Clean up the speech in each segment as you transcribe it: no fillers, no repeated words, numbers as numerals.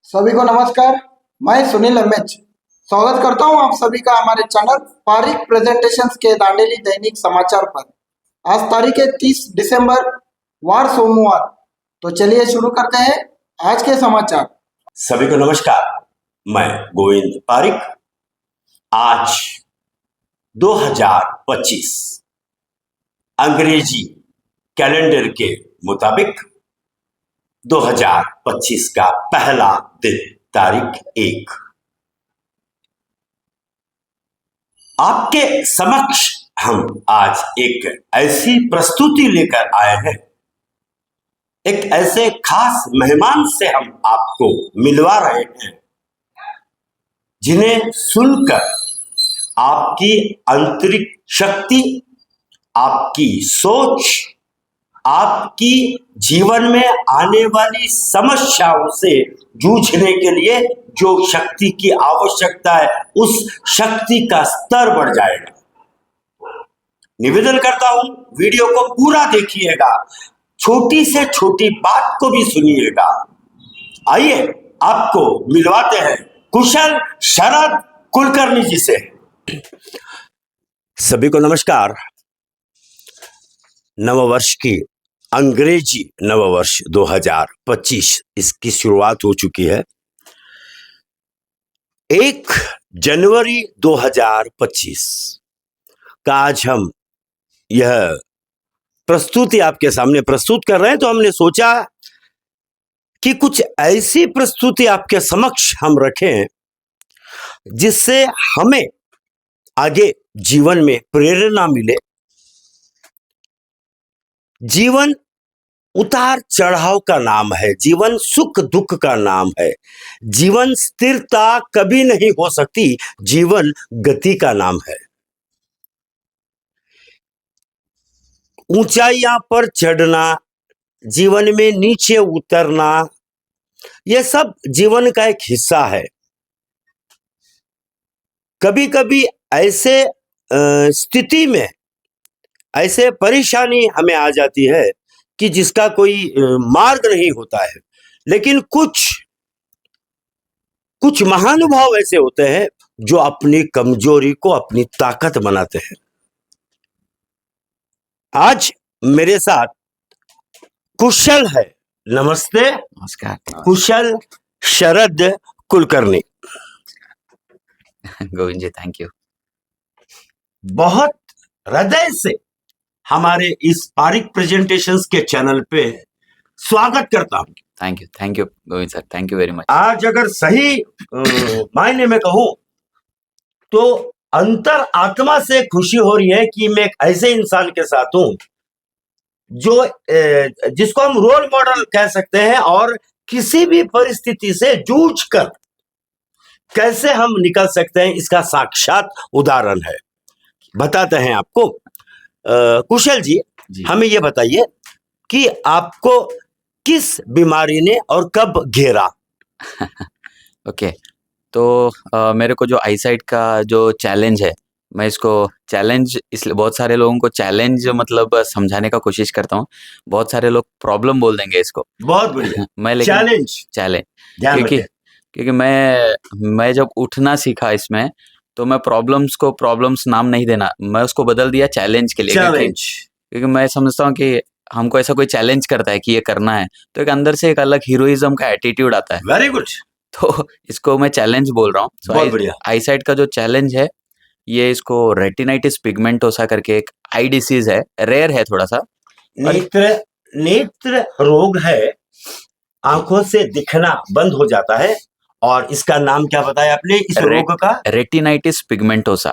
सभी को नमस्कार। मैं सुनील एमएच स्वागत करता हूं आप सभी का हमारे चैनल पारिक प्रेजेंटेशंस के दांडेली दैनिक समाचार पर। आज तारीख है 30 दिसंबर, वार सोमवार। तो चलिए शुरू करते हैं आज के समाचार। सभी को नमस्कार, मैं गोविंद पारिक। आज 2025 अंग्रेजी कैलेंडर के मुताबिक 2025 का पहला दिन, तारीख 1। आपके समक्ष हम आज एक ऐसी प्रस्तुति लेकर आए हैं, एक ऐसे खास मेहमान से हम आपको मिलवा रहे हैं जिन्हें सुनकर आपकी आंतरिक शक्ति, आपकी सोच, आपकी जीवन में आने वाली समस्याओं से जूझने के लिए जो शक्ति की आवश्यकता है, उस शक्ति का स्तर बढ़ जाएगा। निवेदन करता हूं, वीडियो को पूरा देखिएगा, छोटी से छोटी बात को भी सुनिएगा। आइए आपको मिलवाते हैं कुशल शरद कुलकर्णी जी से। सभी को नमस्कार। नववर्ष की अंग्रेजी नववर्ष 2025 इसकी शुरुआत हो चुकी है। 1 जनवरी 2025 का आज हम यह प्रस्तुति आपके सामने प्रस्तुत कर रहे हैं, तो हमने सोचा कि कुछ ऐसी प्रस्तुति आपके समक्ष हम रखें जिससे हमें आगे जीवन में प्रेरणा मिले। जीवन उतार चढ़ाव का नाम है, जीवन सुख दुख का नाम है, जीवन स्थिरता कभी नहीं हो सकती, जीवन गति का नाम है। ऊंचाइयां पर चढ़ना, जीवन में नीचे उतरना, यह सब जीवन का एक हिस्सा है। कभी कभी ऐसे स्थिति में ऐसे परेशानी हमें आ जाती है कि जिसका कोई मार्ग नहीं होता है, लेकिन कुछ महानुभाव ऐसे होते हैं जो अपनी कमजोरी को अपनी ताकत बनाते हैं। आज मेरे साथ कुशल है। नमस्ते। नमस्कार। कुशल शरद कुलकर्णी। गोविंद जी, थैंक यू। बहुत हृदय से हमारे इस पारिक प्रेजेंटेशंस के चैनल पे स्वागत करता हूं। Thank you Govind sir, thank you very much. आज अगर सही मायने में कहूं तो अंतर आत्मा से खुशी हो रही है कि मैं एक ऐसे इंसान के साथ हूं जो जिसको हम रोल मॉडल कह सकते हैं, और किसी भी परिस्थिति से जूझकर कैसे हम निकल सकते हैं, इसका साक्षात उदाहरण है। बताते हैं आपको। कुशल जी, हमें ये बताइए कि आपको किस बीमारी ने और कब घेरा? ओके, तो मेरे को जो आईसाइट का जो चैलेंज है, मैं इसको चैलेंज इसलिए बहुत सारे लोगों को चैलेंज मतलब समझाने का कोशिश करता हूँ। बहुत सारे लोग प्रॉब्लम बोल देंगे इसको। बहुत बढ़िया। मैं लेकिन चैलेंज क्योंकि मैं जब उठना सीखा इसमें, तो मैं प्रॉब्लम्स को प्रॉब्लम्स नाम नहीं देना, मैं उसको बदल दिया चैलेंज के लिए। क्योंकि मैं समझता हूँ कि हमको ऐसा कोई चैलेंज करता है कि ये करना है, तो एक अंदर से एक अलग हीरोइज्म का एटीट्यूड आता है। Very good. तो इसको मैं चैलेंज बोल रहा हूँ। बहुत बढ़िया। आईसाइट का जो चैलेंज है, ये इसको रेटिनाइटिस पिगमेंटोसा करके एक आई डिसीज है, रेयर है थोड़ा सा। नेत्र रोग है, आंखों से दिखना बंद हो जाता है, और इसका नाम क्या बताया आपने इस रोग का? Retinitis pigmentosa.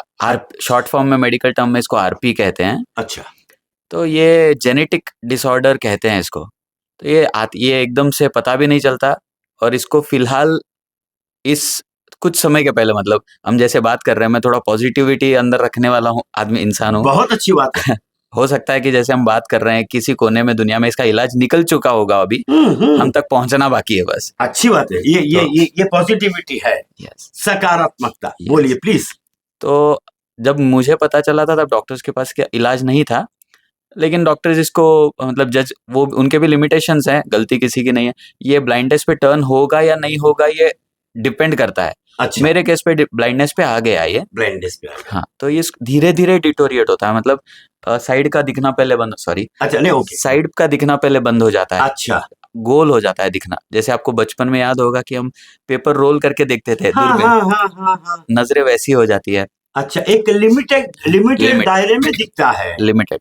शॉर्ट फॉर्म में मेडिकल टर्म में इसको आरपी कहते हैं। अच्छा। तो ये जेनेटिक डिसऑर्डर कहते हैं इसको। तो ये एकदम से पता भी नहीं चलता, और इसको फिलहाल इस कुछ समय के पहले, मतलब हम जैसे बात कर रहे हैं, मैं थोड़ा पॉजिटिविटी अंदर रखने वाला हूँ, आदमी, इंसान हूँ। बहुत अच्छी बात है। हो सकता है कि जैसे हम बात कर रहे हैं, किसी कोने में दुनिया में इसका इलाज निकल चुका होगा, अभी हम तक पहुंचना बाकी है बस। अच्छी बात है। ये पॉजिटिविटी है। सकारात्मकता। बोलिए प्लीज। तो जब मुझे पता चला था, तब डॉक्टर्स के पास क्या इलाज नहीं था। लेकिन डॉक्टर्स इसको मतलब जज वो उनके भी लिमिटेशंस हैं, गलती किसी की नहीं है। ये ब्लाइंडनेस पे टर्न होगा या नहीं होगा ये डिपेंड करता है। अच्छा, मेरे केस पे ब्लाइंडनेस पे आ गया ये। ब्लाइंडनेस पे आ गया। हाँ, तो ये धीरे धीरे डिटोरिएट होता है, मतलब साइड का दिखना पहले बंद, सॉरी, अच्छा, नहीं, ओके, साइड का दिखना पहले बंद हो जाता है, अच्छा, गोल हो जाता है दिखना। जैसे आपको बचपन में याद होगा कि हम पेपर रोल करके देखते थे हाँ दूरबीन, हाँ हाँ हाँ हाँ, नजरें वैसी हो जाती है। अच्छा, एक लिमिटेड लिमिट दायरे में दिखता है। लिमिटेड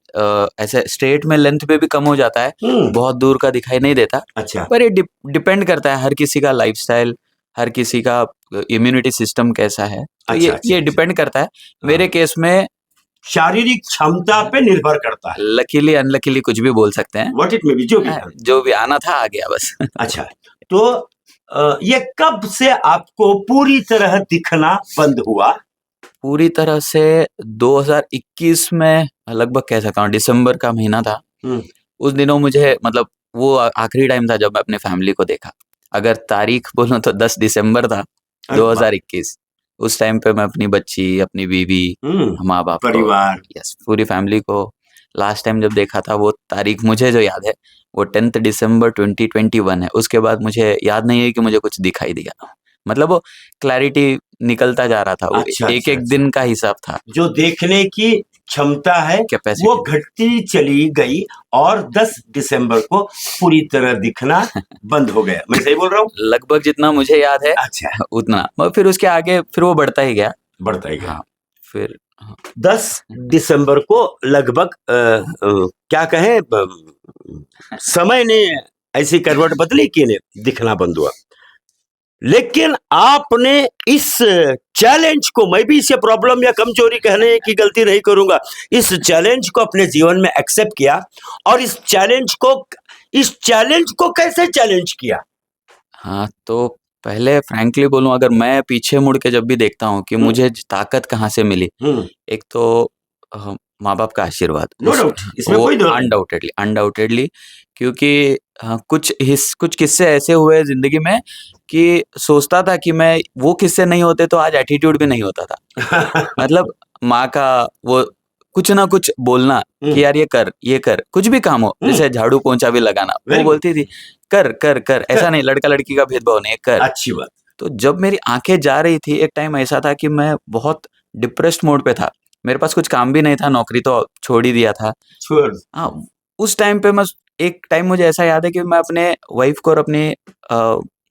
ऐसे स्ट्रेट में लेंथ पे भी कम हो जाता है, हम्म, बहुत दूर का दिखाई नहीं देता। अच्छा, पर ये डिपेंड करता है हर किसी का लाइफस्टाइल, हर किसी का इम्यूनिटी सिस्टम कैसा है, तो अच्छा, अच्छा, ये अच्छा, डिपेंड करता है। हाँ, मेरे केस में शारीरिक क्षमता पे निर्भर करता है, लकीली अनलकीली कुछ भी बोल सकते हैं, व्हाट इट मे बी, जो भी है। जो भी आना था आ गया बस। अच्छा, तो ये कब से आपको पूरी तरह दिखना बंद हुआ? पूरी तरह से 2021 में लगभग कह सकता हूँ, दिसंबर का महीना था। हम्म, उस दिनों मुझे मतलब वो आखिरी टाइम था जब मैं अपने फैमिली को देखा। अगर तारीख बोलूं तो 10 दिसंबर था अरे वाह, 2021। उस टाइम पे मैं अपनी बच्ची, अपनी बीवी, माँ बाप को, परिवार, यस, पूरी फैमिली को लास्ट टाइम जब देखा था, वो तारीख मुझे जो याद है वो 10 दिसंबर 2021 है। उसके बाद मुझे याद नहीं है कि मुझे कुछ दिखाई दिया। मतलब वो क्लैरिटी निकलता जा रहा था, वो अच्छा, एक अच्छा, एक अच्छा, दिन का हिसाब था, जो देखने की क्षमता है वो कैपेसिटी। घटती चली गई और 10 दिसंबर को पूरी तरह दिखना बंद हो गया। मैं सही बोल रहा हूँ? लगभग जितना मुझे याद है अच्छा, उतना, मगर फिर उसके आगे फिर वो बढ़ता ही गया। बढ़ता ही गया। हाँ, फिर हाँ, 10 दिसंबर को लगभग क्या कहें, समय ने ऐसी करवट बदली कि ने दिखना बंद हुआ। लेकिन आपने इस चैलेंज को, मैं भी इसे प्रॉब्लम या कमजोरी कहने की गलती नहीं करूंगा, इस चैलेंज को अपने जीवन में एक्सेप्ट किया और इस चैलेंज को कैसे चैलेंज किया? हाँ, तो पहले फ्रैंकली बोलूं, अगर मैं पीछे मुड़ के जब भी देखता हूँ कि मुझे ताकत कहाँ से मिली, एक तो माँ बाप का आशीर्वाद, नो डाउट, इसमें वो कोई दो नहीं। अनडाउटेडली, क्योंकि कुछ किस्से ऐसे हुए जिंदगी में कि सोचता था कि मैं वो किस्से नहीं होते तो आज एटीट्यूड भी नहीं होता था। मतलब माँ का वो कुछ ना कुछ बोलना कि यार ये कर, कुछ भी काम हो, जैसे झाड़ू पोंछा भी लगाना, वो Very good. बोलती थी कर कर कर, ऐसा नहीं लड़का लड़की का भेदभाव नहीं है, कर। अच्छी बात। तो जब मेरी आंखें जा रही थी, एक टाइम ऐसा था कि मैं बहुत डिप्रेस्ड मोड पे था, मेरे पास कुछ काम भी नहीं था, नौकरी तो छोड़ ही दिया था। छोड़। हाँ, उस टाइम पे मैं, एक टाइम मुझे ऐसा याद है कि मैं अपने वाइफ को और अपने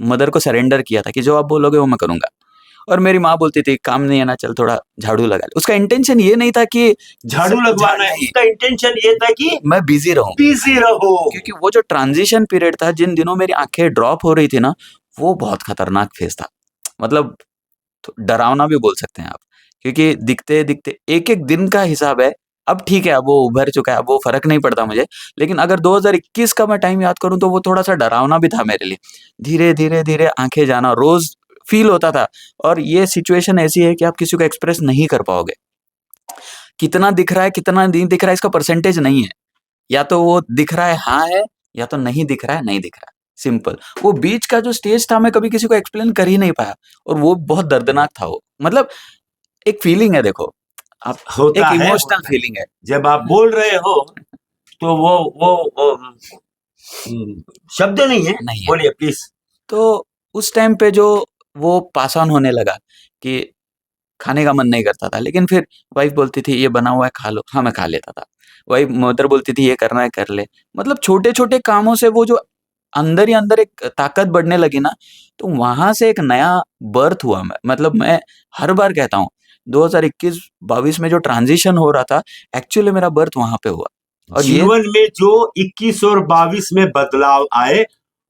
मदर को सरेंडर किया था कि जो आप बोलोगे वो मैं करूंगा। और मेरी माँ बोलती थी काम नहीं है ना, चल थोड़ा झाड़ू लगा ले। उसका इंटेंशन ये नहीं था कि झाड़ू लगवाना है, उसका इंटेंशन ये था कि मैं बिजी रहूं, क्योंकि वो जो ट्रांजिशन पीरियड था, जिन दिनों मेरी आंखें ड्रॉप हो रही थी ना, वो बहुत खतरनाक फेज था। मतलब डरावना भी बोल सकते हैं आप, क्योंकि दिखते दिखते एक एक दिन का हिसाब है। अब ठीक है, अब वो उभर चुका है, अब वो फर्क नहीं पड़ता मुझे, लेकिन अगर 2021 का मैं टाइम याद करूं तो वो थोड़ा सा डरावना भी था मेरे लिए। धीरे धीरे धीरे आंखें जाना रोज फील होता था, और ये सिचुएशन ऐसी है कि आप किसी को एक्सप्रेस नहीं कर पाओगे। कितना दिख रहा है कितना नहीं दिख रहा है इसका परसेंटेज नहीं है, या तो वो दिख रहा है हाँ है, या तो नहीं दिख रहा है नहीं दिख रहा है, सिंपल। वो बीच का जो स्टेज था मैं कभी किसी को एक्सप्लेन कर ही नहीं पाया, और वो बहुत दर्दनाक था। वो मतलब एक फीलिंग है, देखो आप, होता एक है, इमोशनल होता है। फीलिंग है। जब आप बोल रहे हो तो वो शब्द नहीं है, नहीं है। बोलिए प्लीज। तो उस टाइम पे जो वो पास ऑन होने लगा कि खाने का मन नहीं करता था, लेकिन फिर वाइफ बोलती थी ये बना हुआ है खा लो, हाँ मैं खा लेता था। वाइफ मदर बोलती थी ये करना है कर ले। मतलब छोटे छोटे कामों से वो जो अंदर ही अंदर एक ताकत बढ़ने लगी ना, तो वहां से एक नया बर्थ हुआ। मतलब मैं हर बार कहता हूँ 2021-22 में जो ट्रांजिशन हो रहा था, एक्चुअली मेरा बर्थ वहां पे हुआ। और ये जीवन में जो 21 और 22 में बदलाव आए,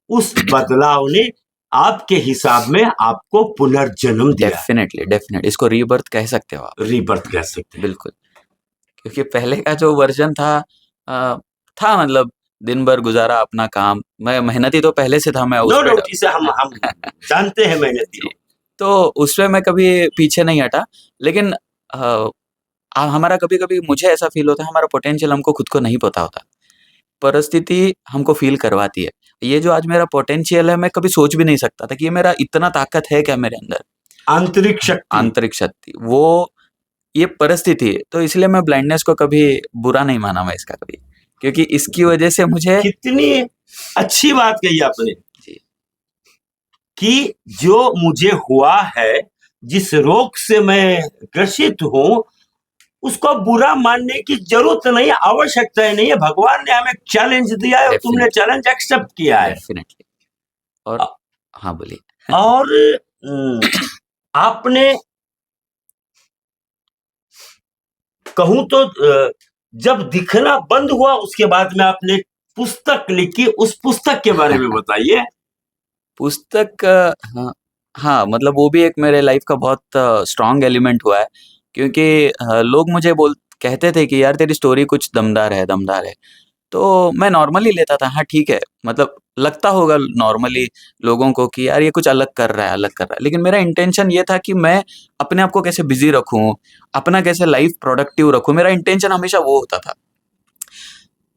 उस बदलाव ने आपके हिसाब में आपको पुनर्जन्म दिया। डेफिनेटली इसको रीबर्थ कह सकते हो आप, रीबर्थ कह सकते हैं। बिल्कुल। क्योंकि पहले का जो वर्जन था, था मतलब दिन भर गुजारा अपना काम, मैं मेहनती तो पहले से था, मैं उस नो पे डाउट, इसे हम जानते हैं मेहनती हो। तो उसमें मैं कभी पीछे नहीं हटा। लेकिन हमारा कभी कभी मुझे ऐसा फील होता है, हमारा पोटेंशियल हमको खुद को नहीं पता होता, परिस्थिति हमको फील करवाती है। ये जो आज मेरा पोटेंशियल है, मैं कभी सोच भी नहीं सकता था कि ये मेरा इतना ताकत है क्या मेरे अंदर, आंतरिक शक्ति, वो ये परिस्थिति है। तो इसलिए मैं ब्लाइंडनेस को कभी बुरा नहीं माना मैं इसका कभी। क्योंकि इसकी वजह से मुझे कितनी अच्छी बात कही आपने जी। कि जो मुझे हुआ है, जिस रोग से मैं ग्रसित हूं, उसको बुरा मानने की जरूरत नहीं, आवश्यकता ही नहीं है। भगवान ने हमें चैलेंज दिया है और तुमने चैलेंज एक्सेप्ट किया है। डेफिनेटली। और हाँ बोलिए। और आपने कहूं तो जब दिखना बंद हुआ उसके बाद में आपने पुस्तक लिखी, उस पुस्तक के बारे में बताइए। पुस्तक हाँ, हाँ मतलब वो भी एक मेरे लाइफ का बहुत स्ट्रॉन्ग एलिमेंट हुआ है, क्योंकि लोग मुझे कहते थे कि यार तेरी स्टोरी कुछ दमदार है, दमदार है। तो मैं नॉर्मली लेता था, हाँ ठीक है, मतलब लगता होगा नॉर्मली लोगों को कि यार ये कुछ अलग कर रहा है, अलग कर रहा है। लेकिन मेरा इंटेंशन ये था कि मैं अपने आप को कैसे बिजी रखूं, अपना कैसे लाइफ प्रोडक्टिव रखूं, मेरा इंटेंशन हमेशा वो होता था।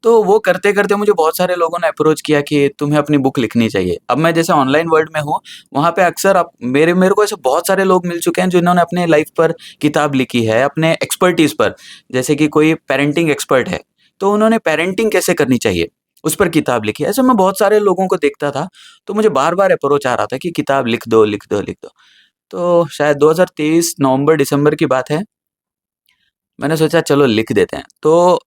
तो वो करते करते मुझे बहुत सारे लोगों ने अप्रोच किया कि तुम्हें अपनी बुक लिखनी चाहिए। अब मैं जैसे ऑनलाइन वर्ल्ड में हूँ, वहाँ पे अक्सर आप मेरे को ऐसे बहुत सारे लोग मिल चुके हैं जिन्होंने अपने लाइफ पर किताब लिखी है, अपने एक्सपर्टीज पर। जैसे कि कोई पेरेंटिंग एक्सपर्ट है, तो उन्होंने पेरेंटिंग कैसे करनी चाहिए उस पर किताब लिखी है। ऐसे मैं बहुत सारे लोगों को देखता था, तो मुझे बार बार अप्रोच आ रहा था कि किताब लिख दो, लिख दो, लिख दो। तो शायद 2023 नवंबर दिसंबर की बात है, मैंने सोचा चलो लिख देते हैं। तो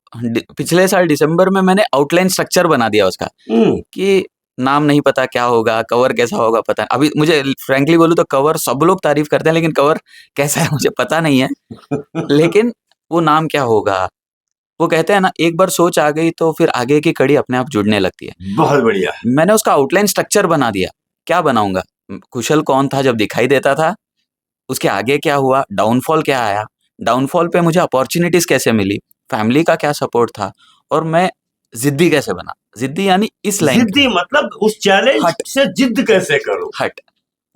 पिछले साल दिसंबर में मैंने आउटलाइन स्ट्रक्चर बना दिया उसका, कि नाम नहीं पता क्या होगा, कवर कैसा होगा पता नहीं। अभी मुझे फ्रैंकली बोलूं तो कवर सब लोग तारीफ करते हैं, लेकिन कवर कैसा है मुझे पता नहीं है। लेकिन वो नाम क्या होगा, वो कहते हैं ना, एक बार सोच आ गई तो फिर आगे की कड़ी अपने आप जुड़ने लगती है। बहुत बढ़िया। मैंने उसका आउटलाइन स्ट्रक्चर बना दिया, क्या बनाऊंगा, कुशल कौन था जब दिखाई देता था, उसके आगे क्या हुआ, डाउनफॉल क्या आया, डाउनफॉल पे मुझे अपॉर्चुनिटीज कैसे मिली, फैमिली का क्या सपोर्ट था, और मैं जिद्दी कैसे बना। जिद्दी यानी इस लाइन, जिद्दी मतलब उस चैलेंज हट से जिद कैसे करो। हट,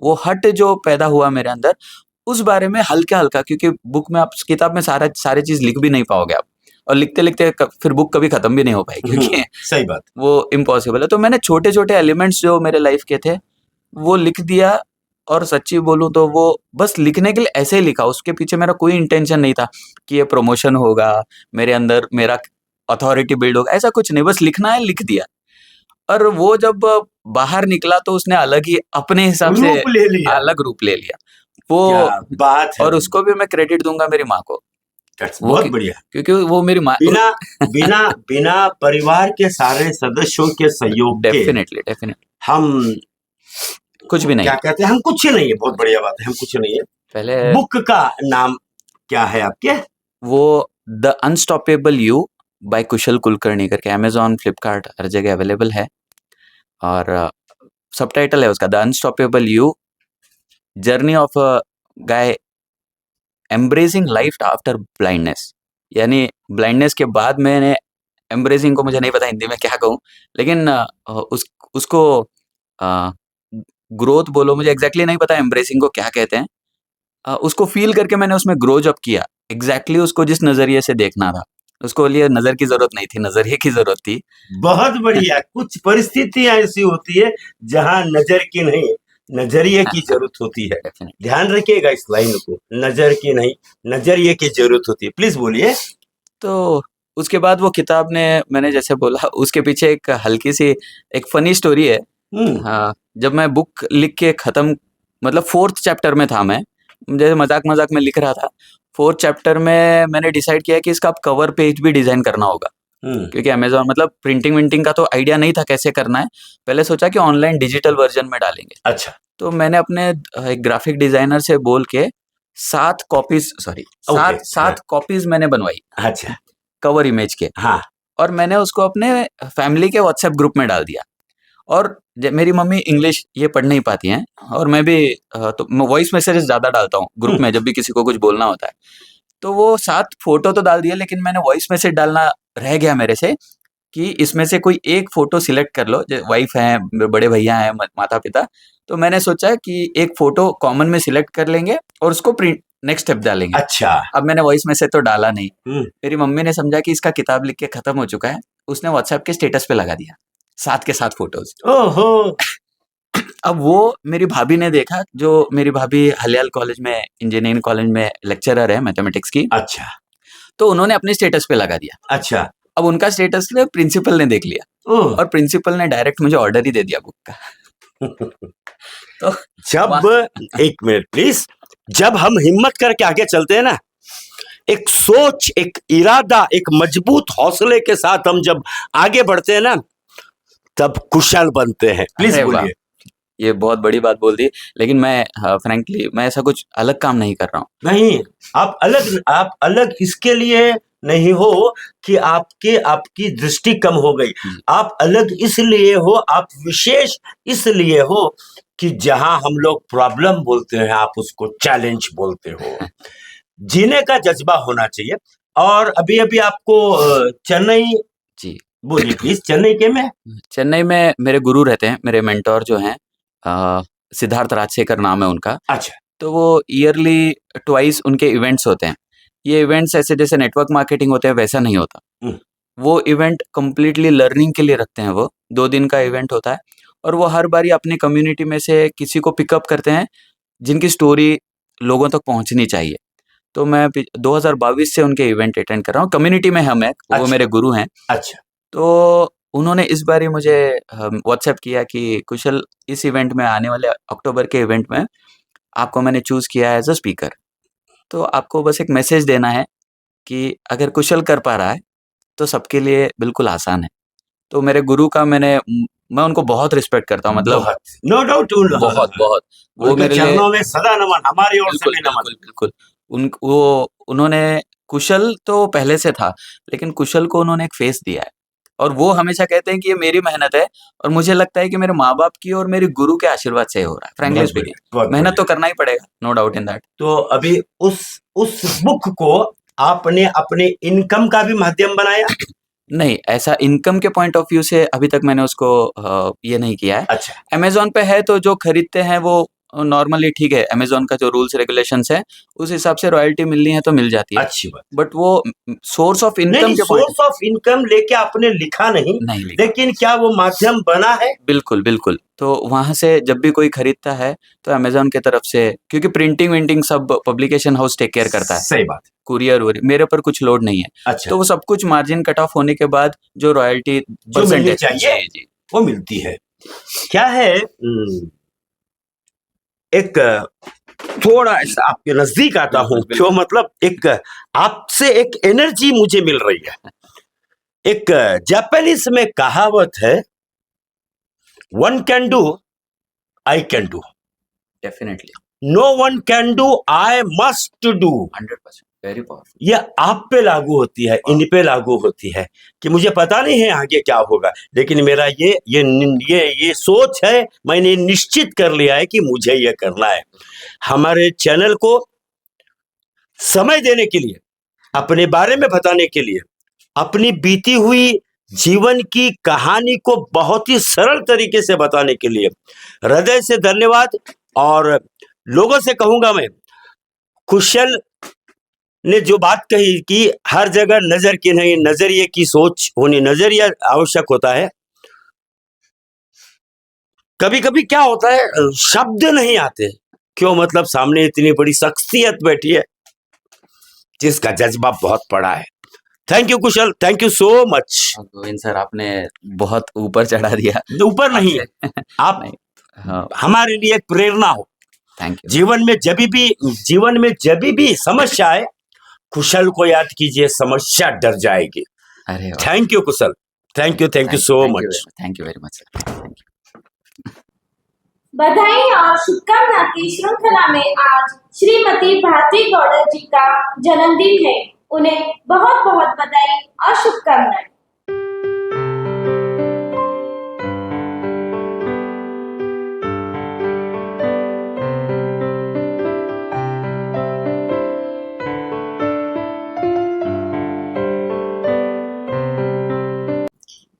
वो हट जो पैदा हुआ मेरे अंदर, उस बारे में हल्का हल्का, क्योंकि बुक में आप, किताब में सारे चीज लिख भी नहीं पाओगे आप, और लिखते लिखते फिर बुक कभी खत्म भी नहीं हो पाएगी, क्योंकि सही बात। वो इम्पॉसिबल है। तो मैंने छोटे छोटे एलिमेंट्स जो मेरे लाइफ के थे वो लिख दिया। और सच्ची बोलूं तो वो बस लिखने के लिए ऐसे ही लिखा, उसके पीछे मेरा कोई इंटेंशन नहीं था कि ये प्रमोशन होगा, मेरे अंदर मेरा अथॉरिटी बिल्ड होगा, ऐसा कुछ नहीं, बस लिखना है, लिख दिया। और वो जब बाहर निकला तो उसने अलग ही अपने हिसाब से रूप ले लिया। अलग रूप ले लिया वो। क्या बात है। और उसको भी मैं क्रेडिट दूंगा मेरी माँ को, बहुत बढ़िया। क्योंकि वो मेरी माँ, बिना बिना बिना परिवार के सारे सदस्यों के सहयोग के डेफिनेटली हम कुछ भी नहीं, क्या कहते हैं, हम कुछ नहीं है। बहुत बढ़िया बात है, हम कुछ नहीं है। पहले बुक का नाम क्या है आपके? वो द अनस्टॉपेबल यू बाय कुशल कुलकर्णी करके अमेजॉन, फ्लिपकार्ट हर जगह अवेलेबल है। और सबटाइटल है उसका the unstoppable you, journey of a guy embracing life after blindness. यानी ब्लाइंडनेस के बाद मैंने एम्ब्रेसिंग को, मुझे नहीं पता हिंदी में क्या कहूँ, लेकिन उसको ग्रोथ बोलो, मुझे एग्जैक्टली नहीं पता एम्ब्रेसिंग को क्या कहते हैं। उसको फील करके मैंने उसमें ग्रो जब किया, एग्जैक्टली उसको जिस नजरिए से देखना था, उसको लिए नजर की जरूरत नहीं थी, नजरिए की जरूरत थी। बहुत बढ़िया। कुछ परिस्थितियां ऐसी होती है जहां नजर की नहीं, नजरिए की जरूरत होती है। ध्यान रखिएगा इस लाइन को, नजर की नहीं, नजरिए की जरूरत होती है। प्लीज बोलिए। तो उसके बाद वो किताब ने, मैंने जैसे बोला, उसके पीछे एक हल्की सी एक फनी स्टोरी है। हाँ, जब मैं बुक लिख के खत्म, मतलब 4th चैप्टर में था मैं, जैसे मजाक मजाक में लिख रहा था, 4th चैप्टर में मैंने डिसाइड किया कि इसका अब कवर पेज भी डिजाइन करना होगा, क्योंकि अमेजोन, मतलब प्रिंटिंग विंटिंग का तो आइडिया नहीं था कैसे करना है। पहले सोचा कि ऑनलाइन डिजिटल वर्जन में डालेंगे। अच्छा। तो मैंने अपने एक ग्राफिक डिजाइनर से बोल के 7 कॉपीज मैंने बनवाई। अच्छा। कवर इमेज के। हाँ। और मैंने उसको अपने फैमिली के व्हाट्सएप ग्रुप में डाल दिया। और मेरी मम्मी इंग्लिश ये पढ़ नहीं पाती हैं, और मैं भी तो मैं वॉइस मैसेजेस ज्यादा डालता हूँ ग्रुप में जब भी किसी को कुछ बोलना होता है। तो वो 7 फोटो तो डाल दिए, लेकिन मैंने वॉइस मैसेज डालना रह गया मेरे से, कि इसमें से कोई एक फोटो सिलेक्ट कर लो, वाइफ है, बड़े भैया हैं, माता पिता। तो मैंने सोचा कि एक फोटो कॉमन में सिलेक्ट कर लेंगे और उसको प्रिंट नेक्स्ट स्टेप डालेंगे। अच्छा। अब मैंने वॉइस मैसेज तो डाला नहीं। मेरी मम्मी ने समझा कि इसका किताब लिख के खत्म हो चुका है, उसने व्हाट्सएप के स्टेटस पे लगा दिया 7 के 7 फोटोज। ओहो। अब वो मेरी भाभी ने देखा, जो मेरी भाभी हलियाल कॉलेज में, इंजीनियरिंग कॉलेज में लेक्चरर है मैथमेटिक्स की। अच्छा। तो उन्होंने अपने स्टेटस पे लगा दिया। अच्छा। अब उनका स्टेटस प्रिंसिपल ने देख लिया ओह, और प्रिंसिपल ने डायरेक्ट मुझे ऑर्डर ही दे दिया बुक का। तो जब एक मिनट प्लीज, जब हम हिम्मत करके आगे चलते हैं ना, एक सोच, एक इरादा, एक मजबूत हौसले के साथ हम जब आगे बढ़ते हैं ना, तब कुशल बनते हैं। प्लीज अरे वाह, बोलिए। ये बहुत बड़ी बात बोल दी, लेकिन मैं फ्रैंकली मैं ऐसा कुछ अलग काम नहीं कर रहा हूँ। नहीं, आप अलग इसके लिए नहीं हो कि आपकी दृष्टि कम हो गई। आप अलग इसलिए हो, आप विशेष इसलिए हो कि जहां हम लोग प्रॉब्लम बोलते हैं, आप उसको चैलेंज बोलते हो। जीने का जज्बा होना चाहिए। और अभी अभी आपको चेन्नई, जी, बोलिए प्लीज, चेन्नई के में? चेन्नई में मेरे गुरु रहते हैं, मेरे मेंटोर जो हैं, सिद्धार्थ राजशेखर नाम है उनका। अच्छा, तो वो ईयरली ट्वाइस उनके इवेंट्स होते हैं। ये इवेंट्स ऐसे जैसे नेटवर्क मार्केटिंग होते हैं वैसा नहीं होता। हम्म, वो इवेंट कंप्लीटली लर्निंग के लिए रखते हैं। वो 2 दिन का इवेंट होता है और वो हर बारी अपनी कम्युनिटी में से किसी को पिकअप करते हैं जिनकी स्टोरी लोगों तक पहुंचनी चाहिए। तो मैं 2022 से उनके इवेंट अटेंड कर रहा हूँ। कम्युनिटी में हम हैं, वो अच्छा। मेरे गुरु हैं। अच्छा, तो उन्होंने इस बारी मुझे व्हाट्सएप किया कि कुशल, इस इवेंट में आने वाले अक्टूबर के इवेंट में आपको मैंने चूज़ किया है एज़ अ स्पीकर। तो आपको बस एक मैसेज देना है कि अगर कुशल कर पा रहा है, तो सबके लिए बिल्कुल आसान है। तो मेरे गुरु का मैं उनको बहुत रिस्पेक्ट करता हूँ, मतलब बहुत, नो डाउट, बहुत, बहुत। वो उनके मेरे लिए चरणों में सदा नमन, हमारी ओर से बिल्कुल, भी नमन। बिल्कुल, बिल्कुल। उन्होंने कुशल तो पहले से था, लेकिन कुशल को उन्होंने एक फेस दिया है और वो हमेशा कहते हैं कि ये मेरी मेहनत है और मुझे लगता है कि मेरे माँ-बाप की और मेरे गुरु के आशीर्वाद से हो रहा है। फ्रैंकली बहुत स्पीकिंग, बढ़िया, बहुत मेहनत बढ़िया। तो करना ही पड़ेगा, नो डाउट इन दैट। तो अभी उस बुक को आपने अपने इनकम का भी माध्यम बनाया? नहीं, ऐसा इनकम के पॉइंट ऑफ व्यू से अभी तक मैंने उसको ये नहीं किया है। अच्छा, अमेज़न पे है तो जो खरीदते हैं वो नॉर्मली ठीक है, अमेज़न का जो रूल्स रेगुलेशंस है, उस हिसाब से रॉयल्टी मिलनी है तो मिल जाती है। अच्छी बात। बट वो सोर्स ऑफ नहीं इनकम नहीं, के पॉइंट सोर्स ऑफ इनकम लेके आपने लिखा नहीं, नहीं लिखा। लेकिन क्या वो माध्यम बना है? बिल्कुल, बिल्कुल। तो वहाँ से जब भी कोई खरीदता है तो अमेज़न की तरफ से, क्योंकि प्रिंटिंग-विंटिंग सब पब्लिकेशन हाउस टेक केयर करता है। सही बात। कुरियर-वुरियर मेरे ऊपर कुछ लोड नहीं है। अच्छा, तो वो सब कुछ मार्जिन कट ऑफ होने के बाद जो रॉयल्टी जो मिलनी परसेंटेज चाहिए जी, जी। वो मिलती है। क्या है, एक थोड़ा ऐसा आपके नजदीक आता हूं, बिल्कुल, क्यों, मतलब एक आपसे एक एनर्जी मुझे मिल रही है। एक जापानीज में कहावत है, one can do, I can do, definitely no one can do, I must do. 100% very powerful. ये आप पे लागू होती है, इन पे लागू होती है कि मुझे पता नहीं है आगे क्या होगा, लेकिन मेरा ये सोच है, मैंने निश्चित कर लिया है कि मुझे ये करना है। हमारे चैनल को समय देने के लिए, अपने बारे में बताने के लिए, अपनी बीती हुई जीवन की कहानी को बहुत ही सरल तरीके से बताने के लिए हृदय से धन्यवाद। और लोगों से कहूंगा मैं, कुशल ने जो बात कही कि हर जगह नजर की नहीं, नजरिए की सोच होनी, नजरिया आवश्यक होता है। कभी कभी क्या होता है, शब्द नहीं आते, क्यों, मतलब सामने इतनी बड़ी शख्सियत बैठी है जिसका जज्बा बहुत बड़ा है। Thank you Kusal, thank you so much. Govind sir, आपने बहुत ऊपर चढ़ा दिया। ऊपर नहीं है, आप नहीं, हाँ, हमारे लिए एक प्रेरणा हो। Thank you. जीवन में जब भी समस्या आए, कुशल को याद कीजिए, समस्या डर जाएगी। अरे वाह, thank you Kusal, thank you so much. Thank you very much sir, thank you. बधाई और शुभकामना की श्रृंखला में आज श्रीमती भारती गौड़र जी का जन्मदिन है। उन्हें बहुत बहुत बधाई और शुभकामनाएं।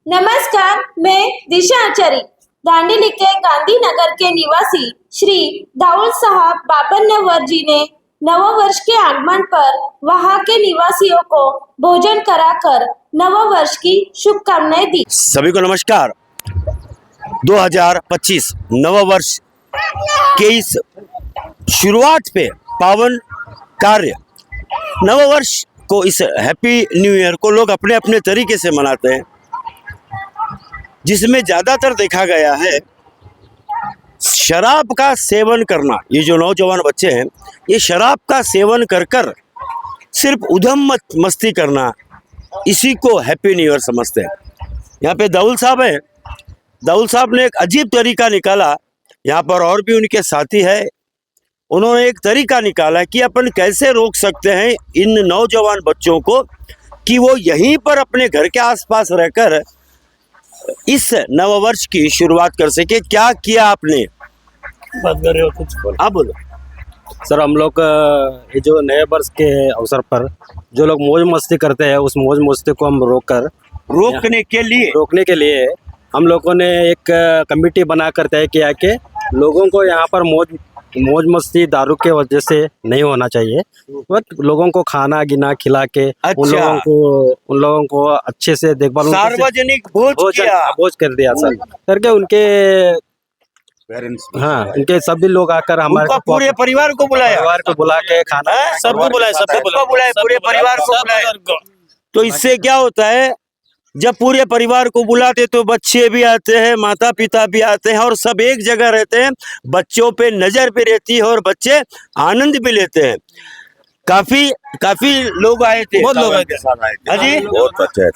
नमस्कार, मैं दिशा आचार्य, दांडेली के गांधीनगर के निवासी श्री दाऊद साहब बाबन्नवर जी ने नववर्ष के आगमन पर वहां के निवासियों को भोजन कराकर नववर्ष की शुभकामनाएं दी। सभी को नमस्कार। 2025 नववर्ष के इस शुरुआत पे पावन कार्य, नववर्ष को, इस हैप्पी न्यू ईयर को लोग अपने अपने तरीके से मनाते हैं, जिसमें ज़्यादातर देखा गया है शराब का सेवन करना। ये जो नौजवान बच्चे हैं, ये शराब का सेवन कर कर सिर्फ उधम मस्ती करना, इसी को हैप्पी न्यू ईयर समझते हैं। यहाँ पे दाऊल साहब है, दाऊल साहब ने एक अजीब तरीका निकाला, यहाँ पर और भी उनके साथी है, उन्होंने एक तरीका निकाला कि अपन कैसे रोक सकते हैं इन नौजवान बच्चों को कि वो यहीं पर अपने घर के आसपास रहकर इस नववर्ष की शुरुआत कर सके। क्या किया आपने? बात कर रहे हो कुछ? आप बोलो। सर, हम लोग ये जो नए वर्ष के अवसर पर जो लोग मौज मस्ती करते हैं, उस मौज मस्ती को हम रोकने के लिए हम लोगों ने एक कमेटी बना कर तय किया कि लोगों को यहाँ पर मौज मस्ती दारू के वजह से नहीं होना चाहिए, बट लोगों को खाना गिना खिला के उन लोगों को अच्छे से देखभाल, सार्वजनिक भोज कर दिया सर, करके उनके हाँ उनके सभी लोग आकर हमारे पूरे परिवार को बुला के खाना सबको बुलाया पूरे परिवार को बुलाया। तो इससे क्या होता है, जब पूरे परिवार को बुलाते तो बच्चे भी आते हैं, माता पिता भी आते हैं और सब एक जगह रहते हैं, बच्चों पे नजर भी रहती है और बच्चे आनंद भी लेते हैं। काफी लोग आए थे, बहुत लोग आए थे जी,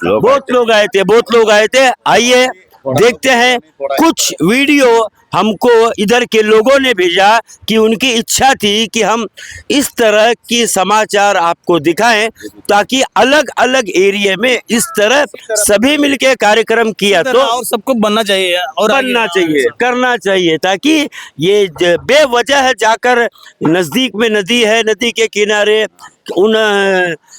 बहुत लोग आए थे। आइए देखते हैं कुछ वीडियो हमको इधर के लोगों ने भेजा कि उनकी इच्छा थी कि हम इस तरह की समाचार आपको दिखाएं, ताकि अलग अलग एरिया में इस तरह सभी मिलके कार्यक्रम किया तो और सबको बनना चाहिए और करना चाहिए, ताकि ये बेवजह जाकर नजदीक में नदी है, नदी के किनारे उन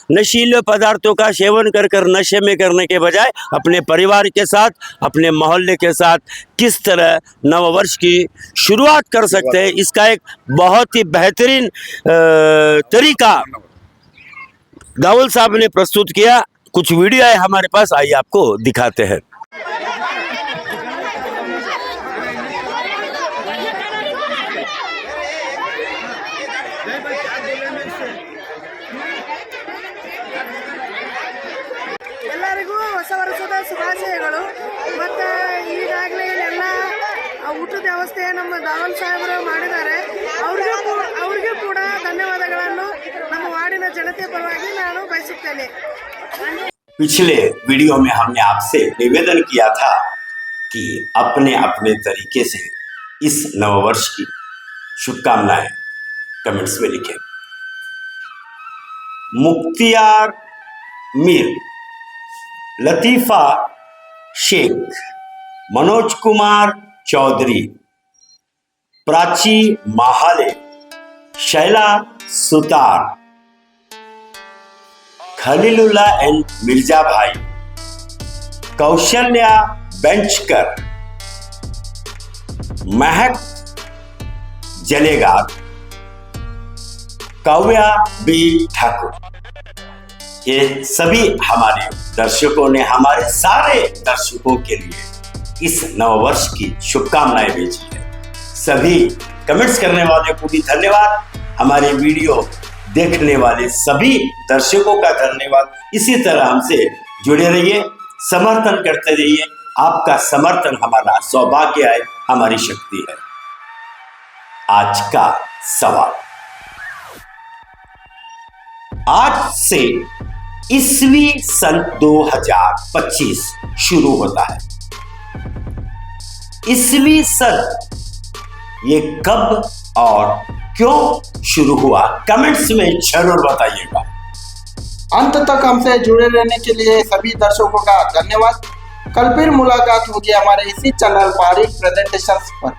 नशीले पदार्थों का सेवन कर नशे में करने के बजाय अपने परिवार के साथ, अपने मोहल्ले के साथ किस तरह नववर्ष की शुरुआत कर सकते हैं, इसका एक बहुत ही बेहतरीन तरीका दाऊल साहब ने प्रस्तुत किया। कुछ वीडियो है हमारे पास, आइए आपको दिखाते हैं। ಎಲ್ಲರಿಗೂ ಹೊಸ ವರ್ಷದ ಶುಭಾಶಯಗಳು। ಮತ್ತು ಈಗಾಗಲೇ ಇಲ್ಲೆಲ್ಲ ಊಟದ ವ್ಯವಸ್ಥೆ ನಮ್ಮ ದಾವಲ್ ಸಾಹೇಬರು ಮಾಡಿದ್ದಾರೆ, ಅವ್ರಿಗೂ ಕೂಡ ಧನ್ಯವಾದಗಳನ್ನು ನಮ್ಮ ವಾರ್ಡಿನ ಜನತೆ ಪರವಾಗಿ ನಾನು ಬಯಸುತ್ತೇನೆ। पिछले वीडियो में हमने आपसे निवेदन किया था कि अपने अपने तरीके से इस नववर्ष की शुभकामनाएं कमेंट्स में लिखें। मुख्तियार मीर, लतीफा शेख, मनोज कुमार चौधरी, प्राची महाले, शैला सुतार, खलीलुल्लाह एंड मिर्जा भाई, कौशल्या बेंचकर, महक जलेगार, काव्या बी ठाकुर, ये सभी हमारे दर्शकों ने हमारे सारे दर्शकों के लिए इस नववर्ष की शुभकामनाएं भेजी है। सभी कमेंट्स करने वाले को भी धन्यवाद, हमारे वीडियो देखने वाले सभी दर्शकों का धन्यवाद। इसी तरह हमसे जुड़े रहिए, समर्थन करते रहिए। आपका समर्थन हमारा सौभाग्य है, हमारी शक्ति है। आज का सवाल, आज से ईस्वी सन 2025 शुरू होता है। ईस्वी सन ये कब और क्यों शुरू हुआ, कमेंट्स में जरूर बताइएगा। अंत तक हमसे जुड़े रहने के लिए सभी दर्शकों का धन्यवाद। कल फिर मुलाकात होगी हमारे इसी चैनल पारिक प्रेजेंटेशंस पर।